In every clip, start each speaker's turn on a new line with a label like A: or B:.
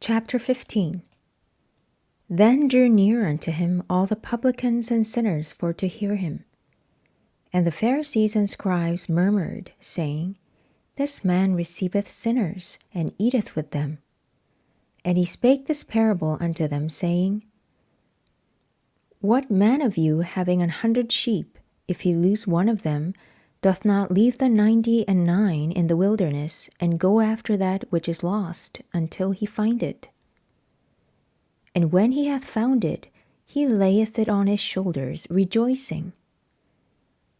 A: Chapter 15. Then drew near unto him all the publicans and sinners for to hear him. And the Pharisees and scribes murmured, saying, This man receiveth sinners, and eateth with them. And he spake this parable unto them, saying, What man of you, having 100 sheep, if he lose one of them, doth not leave the 99 in the wilderness, and go after that which is lost, until he find it? And when he hath found it, he layeth it on his shoulders, rejoicing.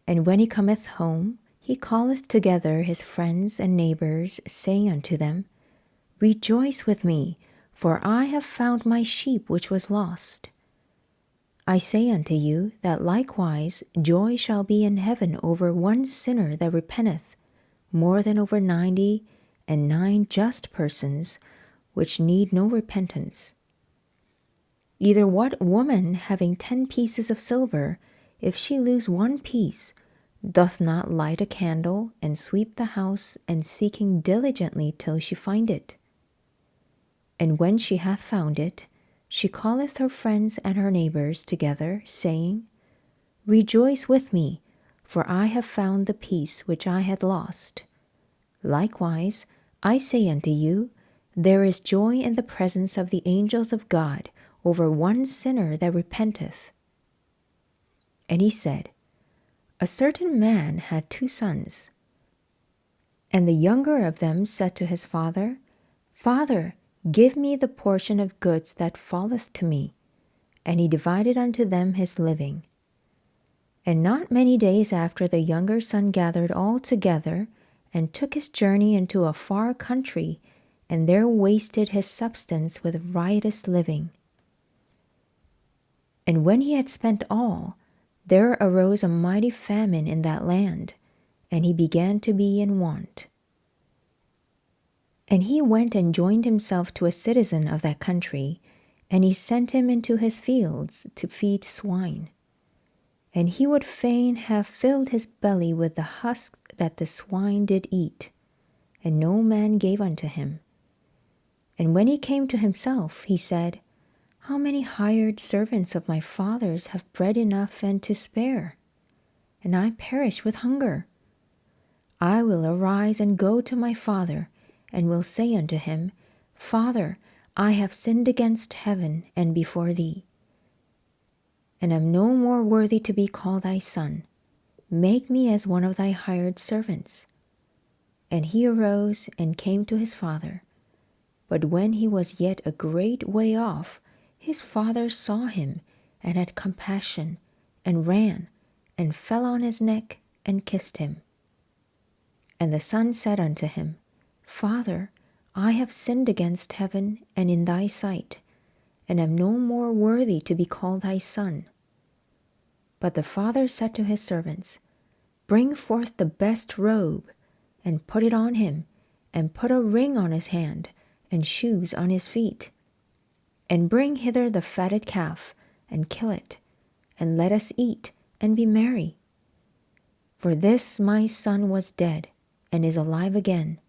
A: And when he cometh home, he calleth together his friends and neighbors, saying unto them, Rejoice with me, for I have found my sheep which was lost. I say unto you, that likewise joy shall be in heaven over one sinner that repenteth, more than over 99 just persons, which need no repentance. Either what woman, having 10 pieces of silver, if she lose one piece, doth not light a candle, and sweep the house, and seeking diligently till she find it? And when she hath found it, she calleth her friends and her neighbors together, saying, Rejoice with me, for I have found the piece which I had lost. Likewise, I say unto you, there is joy in the presence of the angels of God over one sinner that repenteth. And he said, A certain man had 2 sons. And the younger of them said to his father, Father, give me the portion of goods that falleth to me. And he divided unto them his living. And not many days after, the younger son gathered all together, and took his journey into a far country, and there wasted his substance with riotous living. And when he had spent all, there arose a mighty famine in that land, and he began to be in want. And he went and joined himself to a citizen of that country, and he sent him into his fields to feed swine. And he would fain have filled his belly with the husks that the swine did eat, and no man gave unto him. And when he came to himself, he said, How many hired servants of my father's have bread enough and to spare? And I perish with hunger. I will arise and go to my father, and will say unto him, Father, I have sinned against heaven and before thee, and am no more worthy to be called thy son. Make me as one of thy hired servants. And he arose and came to his father. But when he was yet a great way off, his father saw him, and had compassion, and ran, and fell on his neck, and kissed him. And the son said unto him, Father, I have sinned against heaven and in thy sight, and am no more worthy to be called thy son. But the father said to his servants, Bring forth the best robe, and put it on him, and put a ring on his hand, and shoes on his feet. And bring hither the fatted calf, and kill it, and let us eat, and be merry. For this my son was dead, and is alive again.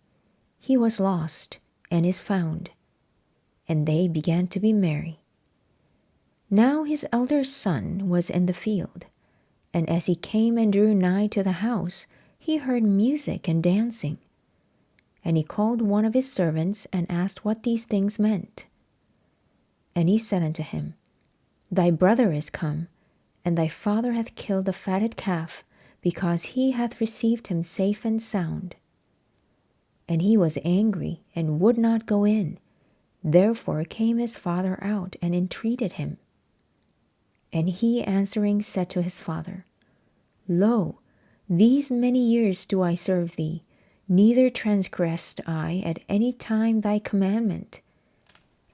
A: He was lost, and is found. And they began to be merry. Now his elder son was in the field, and as he came and drew nigh to the house, he heard music and dancing. And he called one of his servants, and asked what these things meant. And he said unto him, Thy brother is come, and thy father hath killed the fatted calf, because he hath received him safe and sound. And he was angry, and would not go in. Therefore came his father out, and entreated him. And he answering said to his father, Lo, these many years do I serve thee, neither transgressed I at any time thy commandment.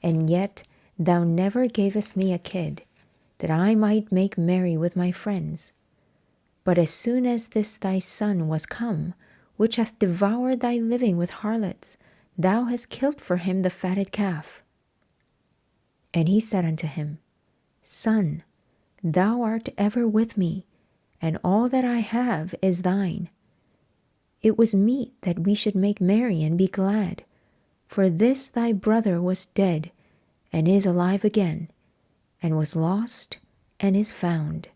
A: And yet thou never gavest me a kid, that I might make merry with my friends. But as soon as this thy son was come, which hath devoured thy living with harlots, thou hast killed for him the fatted calf. And he said unto him, Son, thou art ever with me, and all that I have is thine. It was meet that we should make merry and be glad, For this thy brother was dead, and is alive again, and was lost, and is found.